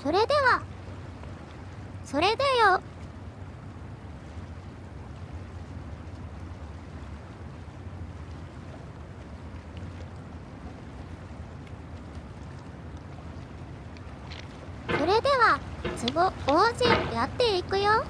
それでは、それでよ。それでは、つぼ王子やっていくよ。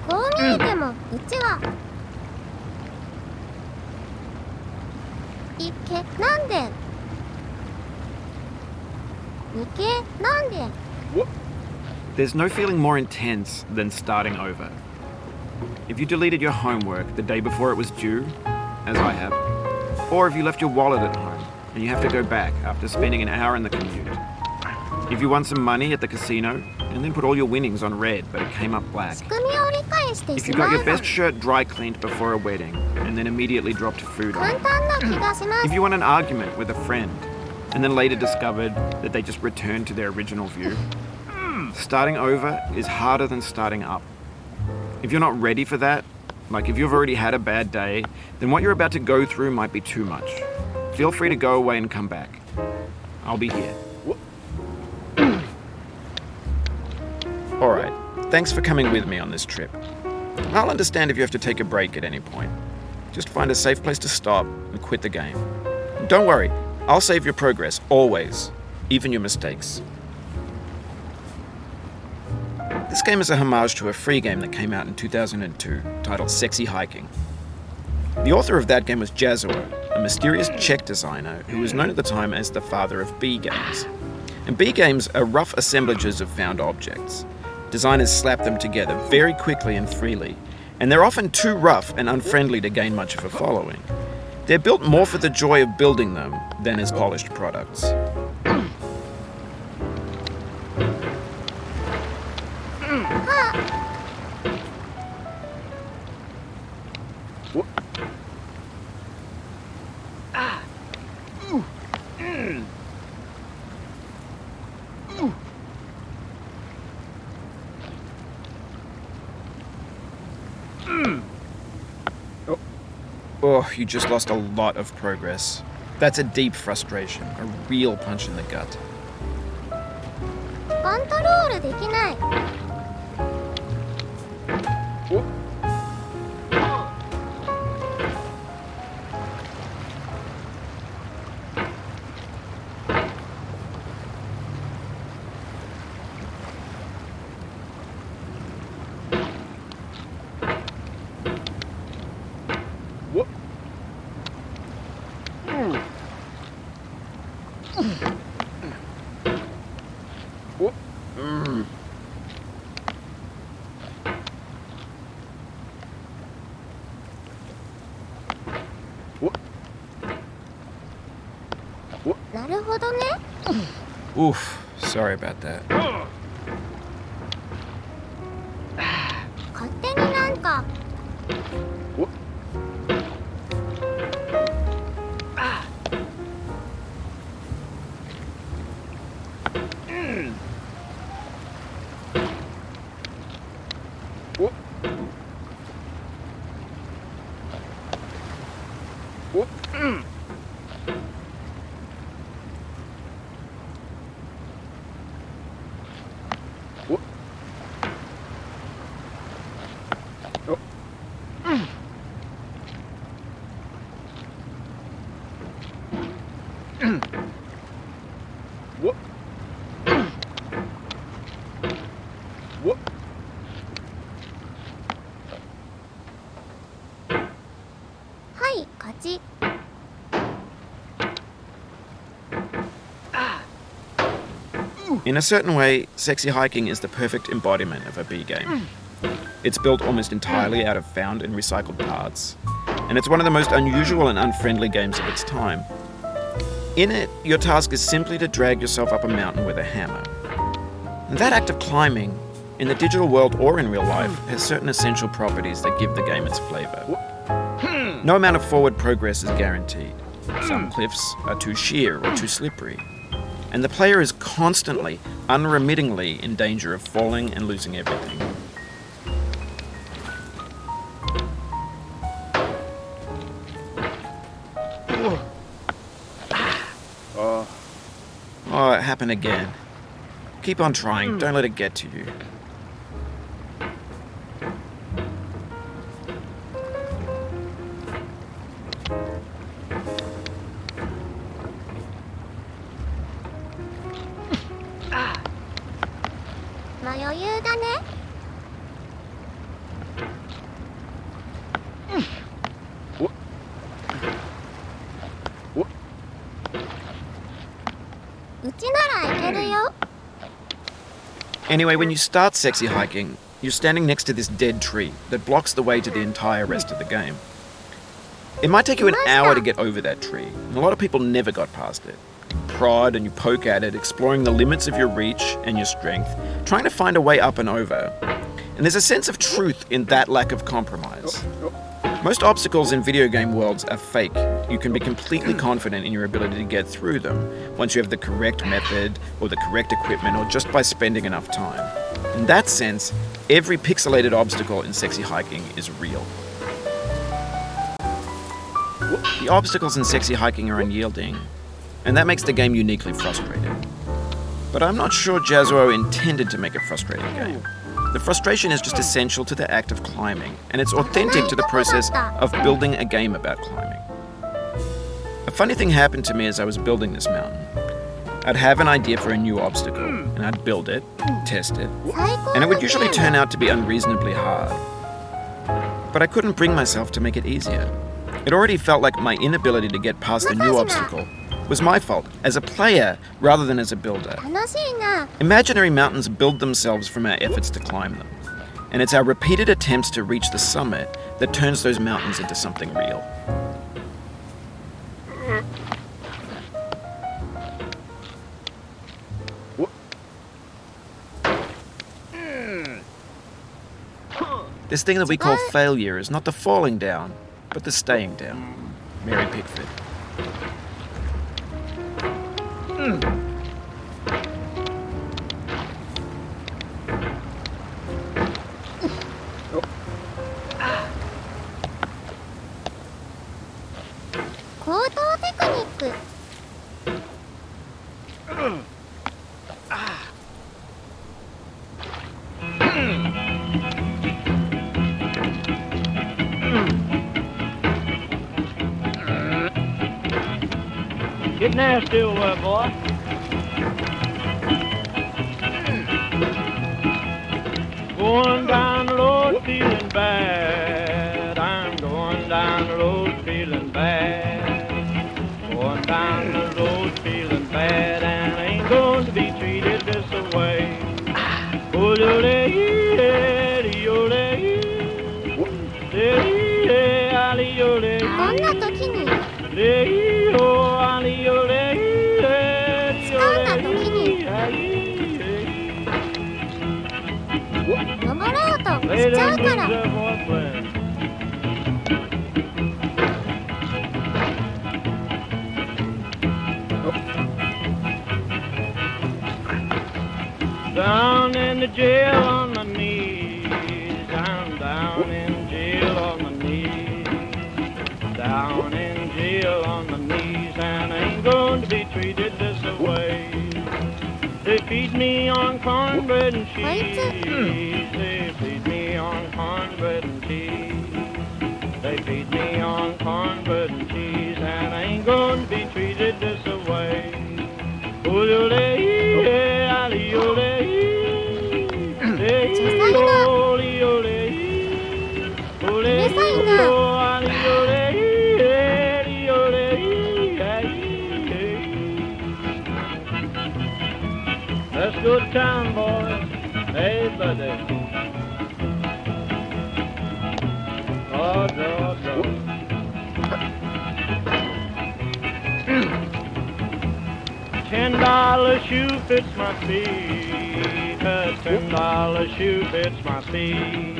こう見えてもうちはいけなんでいけなんで There's no feeling more intense than starting over. If you deleted your homework the day before it was due, as I have, or if you left your wallet at home and you have to go back after spending an hour in the commute. If you won some money at the casino and then put all your winnings on red but it came up black. 仕組みを理解して If し you ま got え your ば best shirt dry cleaned before a wedding and then immediately dropped food on 簡 it. 単な気がします If you won an argument with a friend and then later discovered that they just returned to their original view. Starting over is harder than starting up. If you're not ready for that, like if you've already had a bad day, then what you're about to go through might be too much. Feel free to go away and come back. I'll be here. Alright, thanks for coming with me on this trip. I'll understand if you have to take a break at any point. Just find a safe place to stop and quit the game. Don't worry, I'll save your progress, always, even your mistakes. This game is a homage to a free game that came out in 2002 titled Sexy Hiking. The author of that game was Jazuo, a mysterious Czech designer who was known at the time as the father of B games. And B games are rough assemblages of found objects. Designers slap them together very quickly and freely, and they're often too rough and unfriendly to gain much of a following. They're built more for the joy of building them than as polished products. Oh, you just lost a lot of progress. That's a deep frustration, a real punch in the gut. コントロールできない なるほどね Oof, sorry about that. 勝手になんか はい勝ち In a certain way, Sexy Hiking is the perfect embodiment of a B game. It's built almost entirely out of found and recycled parts, and it's one of the most unusual and unfriendly games of its time. In it, your task is simply to drag yourself up a mountain with a hammer. And that act of climbing, in the digital world or in real life, has certain essential properties that give the game its flavour. No amount of forward progress is guaranteed. Some cliffs are too sheer or too slippery. And the player is constantly, unremittingly in danger of falling and losing everything. Oh, it happened again. Keep on trying, don't let it get to you. Anyway, when you start sexy hiking, you're standing next to this dead tree that blocks the way to the entire rest of the game. It might take you an hour to get over that tree, and a lot of people never got past it. You prod and you poke at it, exploring the limits of your reach and your strength, trying to find a way up and over. And there's a sense of truth in that lack of compromise. Most obstacles in video game worlds are fake. You can be completely confident in your ability to get through them once you have the correct method or the correct equipment or just by spending enough time. In that sense, every pixelated obstacle in sexy hiking is real. The obstacles in sexy hiking are unyielding, and that makes the game uniquely frustrating. But I'm not sure Jazuo intended to make a frustrating game. The frustration is just essential to the act of climbing, and it's authentic to the process of building a game about climbing. A funny thing happened to me as I was building this mountain. I'd have an idea for a new obstacle, and I'd build it, test it, and it would usually turn out to be unreasonably hard. But I couldn't bring myself to make it easier. It already felt like my inability to get past the new obstacle was my fault, as a player rather than as a builder. Imaginary mountains build themselves from our efforts to climb them, and it's our repeated attempts to reach the summit that turns those mountains into something real. This thing that we call failure is not the falling down, but the staying down. Mary Pickford. Get nasty over there, boy. Going down the road feeling bad. I'm going down the road feeling bad. Going down the road feeling bad, and I ain't going to be treated this way. Oh, down in the jail on my knees. I'm down in jail on my knees. Down in jail on my knees, and I ain't going to be treated this way. They feed me on cornbread and cheese. They feed me on cornbread and cheese. They feed me on cornbread and cheese, and I ain't going to be treated this way. Let's go to town, boys. Hey, buddy. Oh, no. shoe fits my feet. A $10 shoe fits my feet.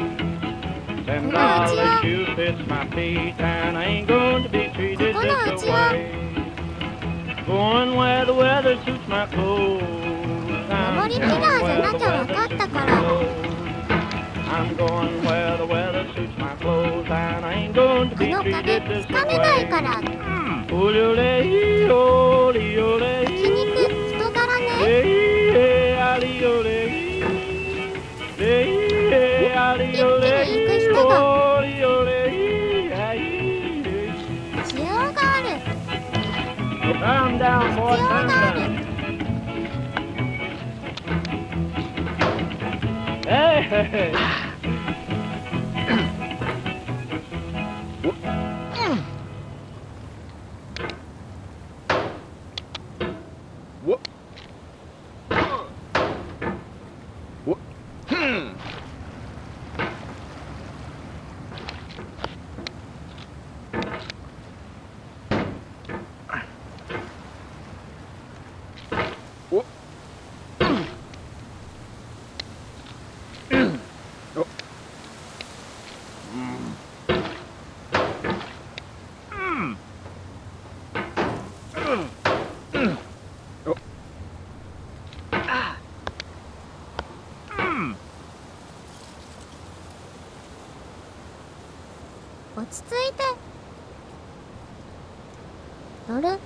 $10 shoe fits my feet, and I ain't going to be treated this way. Going where the weather suits my clothes. I'm going where the weather suits my clothes. I'm going where the weather suits my clothes, and I ain't going to be treated this way. おりょれいおりよれい。焼肉人柄ね。ありよれい。ありよれい。一気に行く人が。おりよれい。需要がある。Calm down, boy. Calm down. Hey, hey, hey.落ち着いて乗る。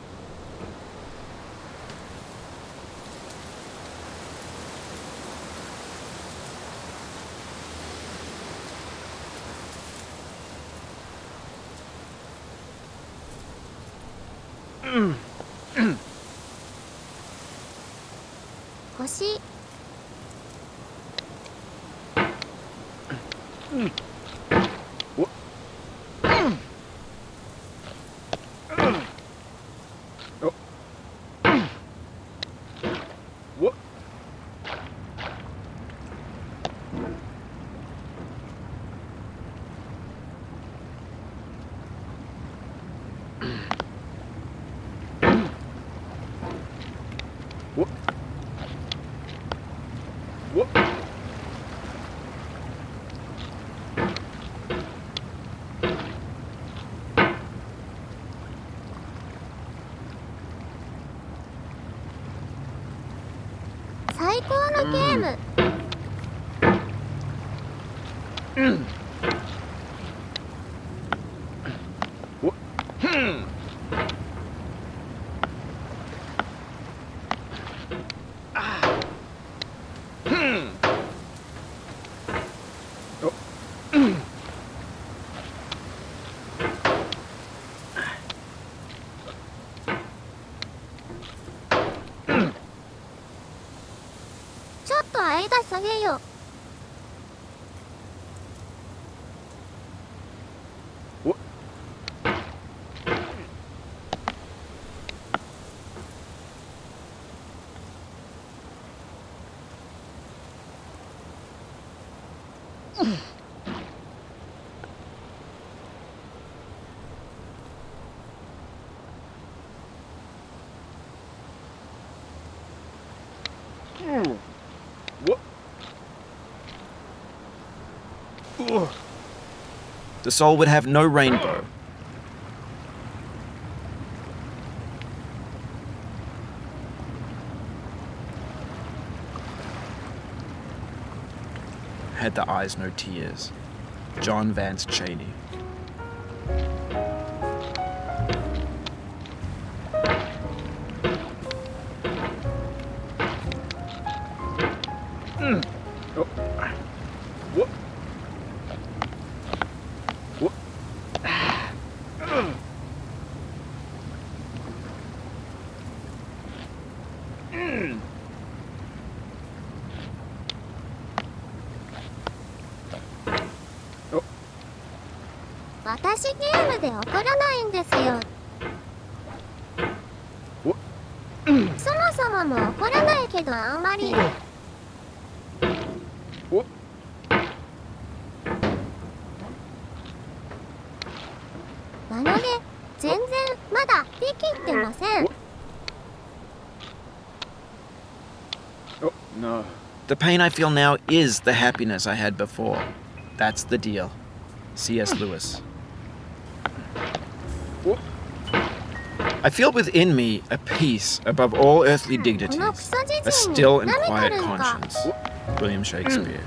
星。最高のゲーム。ちょっと間下げよう。The soul would have no rainbow. Had the eyes no tears. John Vance Cheney.私ゲームで怒らないんですよ。そもそもも怒らないけどあんまり。なので全然まだできてません。No. The pain I feel now is the happiness I had before. That's the deal. C.S. Lewis. I feel within me a peace above all earthly dignities, a still and quiet conscience. William Shakespeare.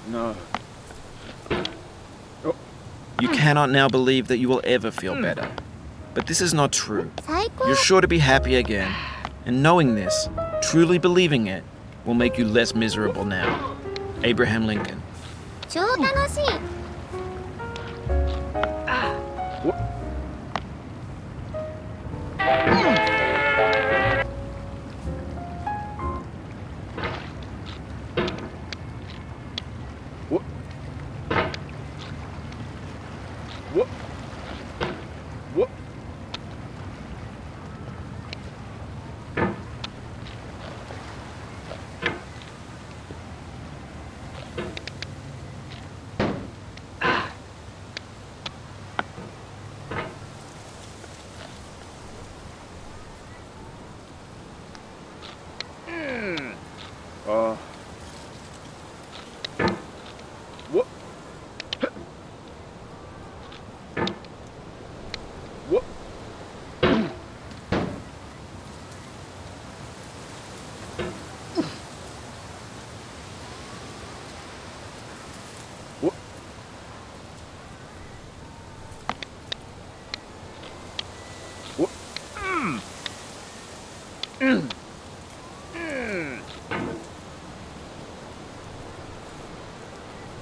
No. You cannot now believe that you will ever feel better. But this is not true. 最高 You're sure to be happy again. And knowing this, truly believing it, will make you less miserable now. Abraham Lincoln. 超楽しい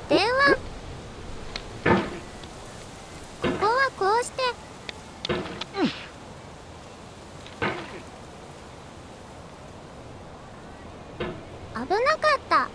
電話ここはこうして危なかった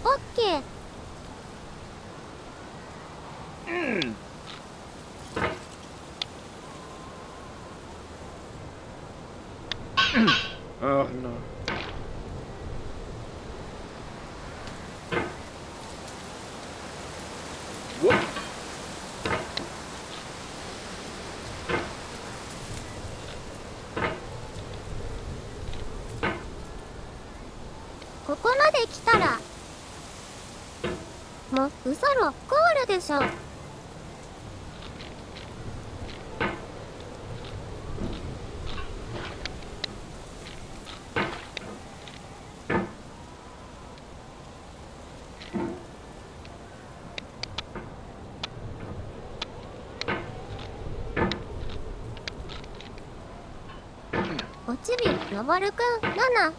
オッケーOh, no. ここまで来たらもう嘘ろゴールでしょおちびのぼるくん7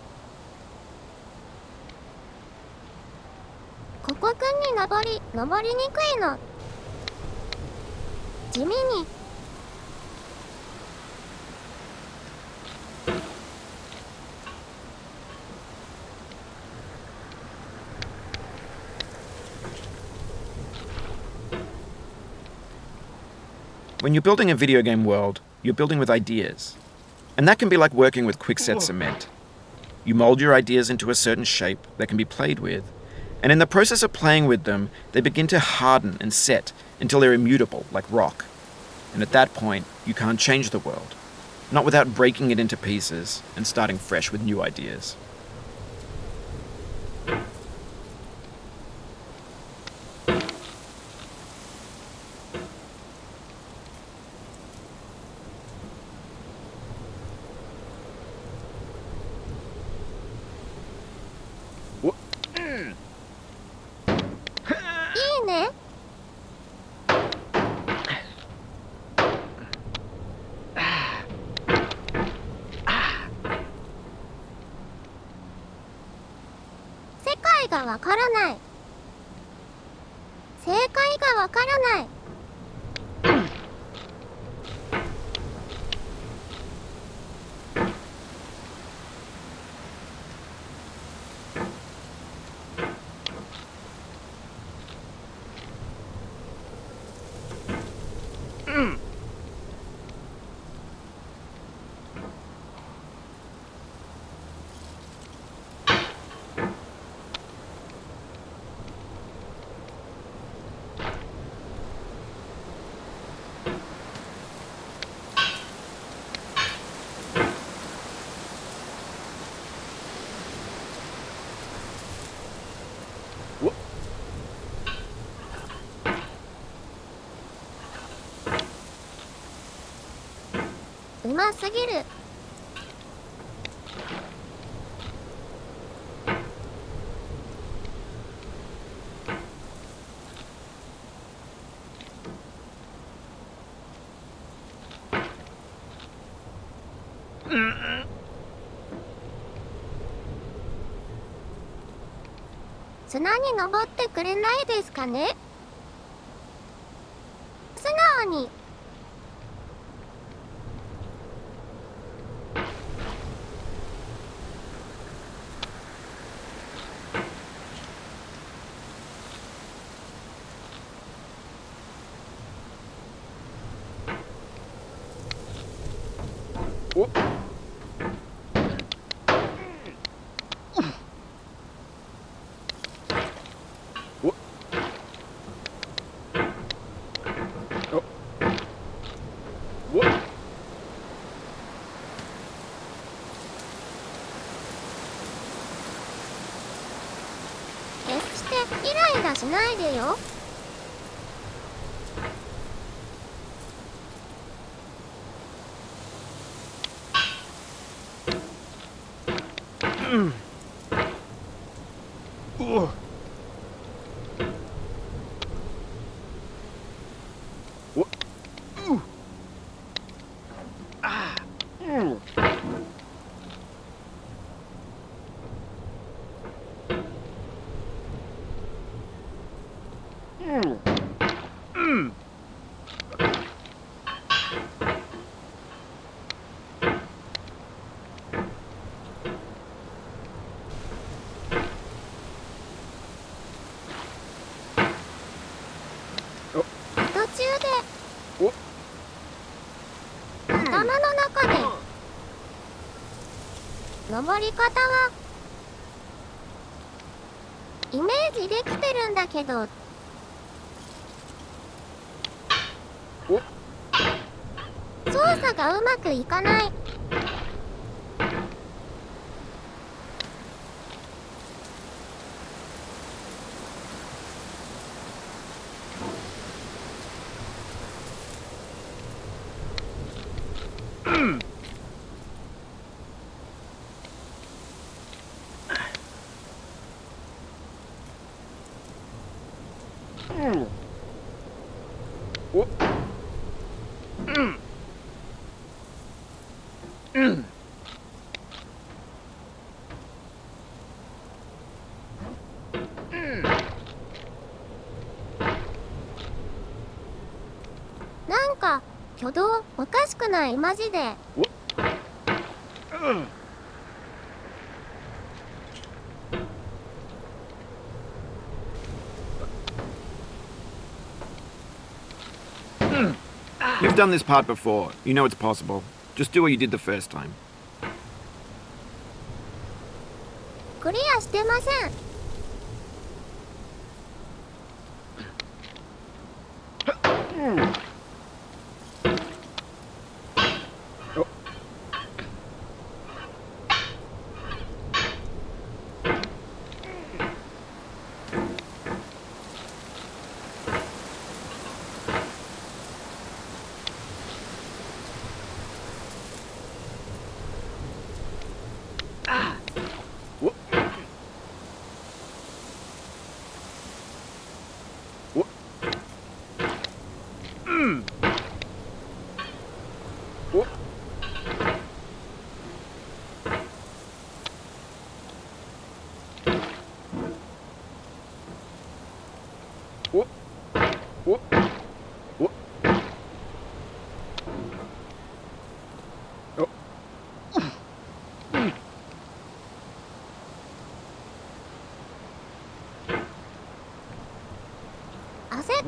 ここくんに登りにくいの地味にWhen you're building a video game world, you're building with ideas. And that can be like working with quickset cement. You mold your ideas into a certain shape that can be played with, and in the process of playing with them, they begin to harden and set until they're immutable, like rock. And at that point, you can't change the world, not without breaking it into pieces and starting fresh with new ideas. がわからない。正解がわからない。うますぎる。砂に登ってくれないですかね。素直に。決してイライラしないでよ。途中で頭の中で登り方はイメージできてるんだけど、操作がうまくいかない。なんか挙動おかしくない？マジで。You've done this part before. You know it's possible. Just do what you did the first time. クリアしてません。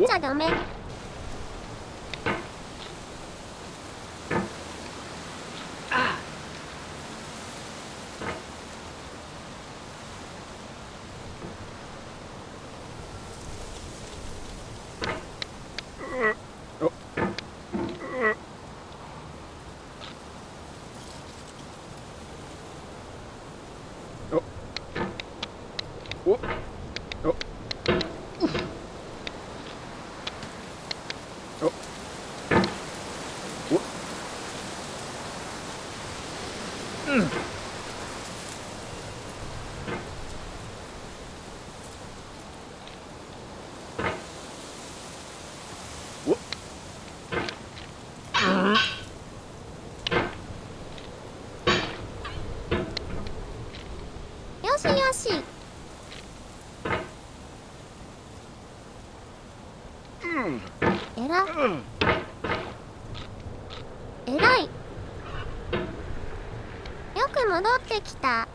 ちゃダメ。よしよし。えらえらい。よく戻ってきた。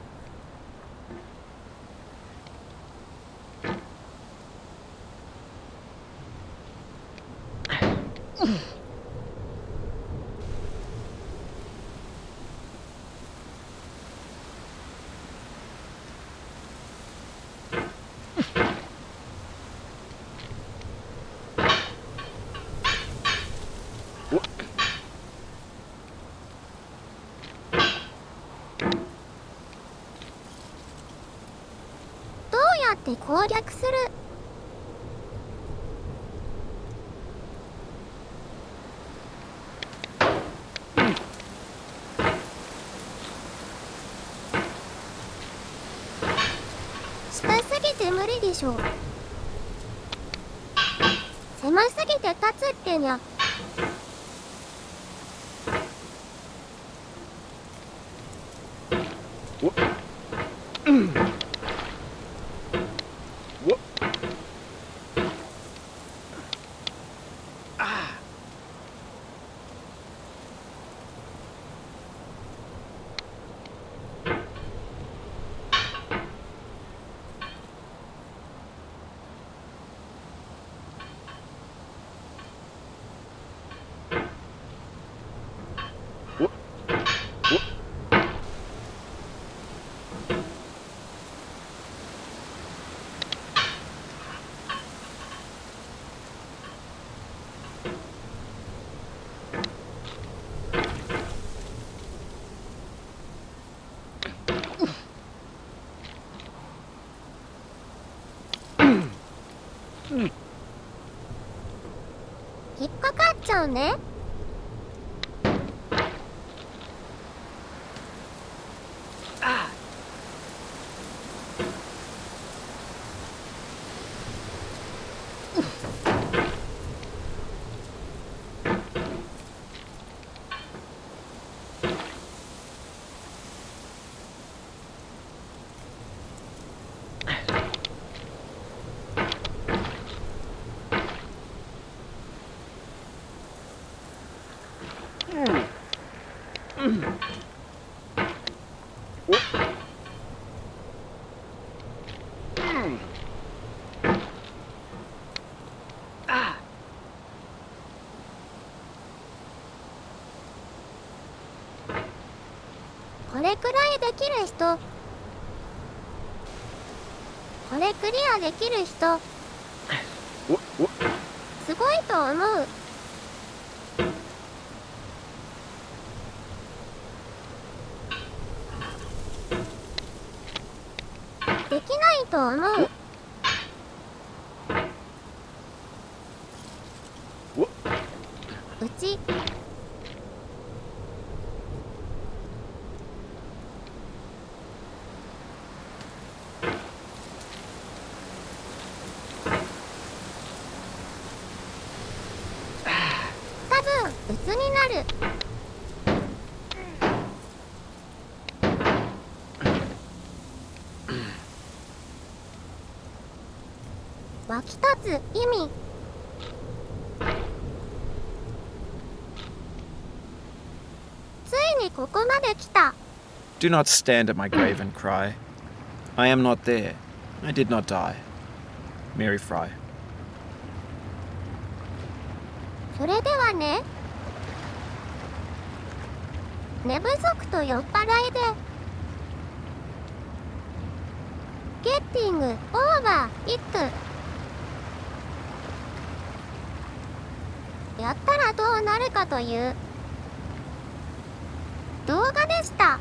どうやって攻略する？下すぎて無理でしょ。狭すぎて立つってにゃ。引っかかっちゃうね。これくらいできる人、これクリアできる人、すごいと思う。できないと思う。うち多分うつになる。湧き立つ意味。ついにここまで来た。 Do not stand at my grave and cry. I am not there. I did not die. Mary Fry. それではね、寝不足と酔っ払いでゲッティングオーバーイットやったらどうなるかという動画でした。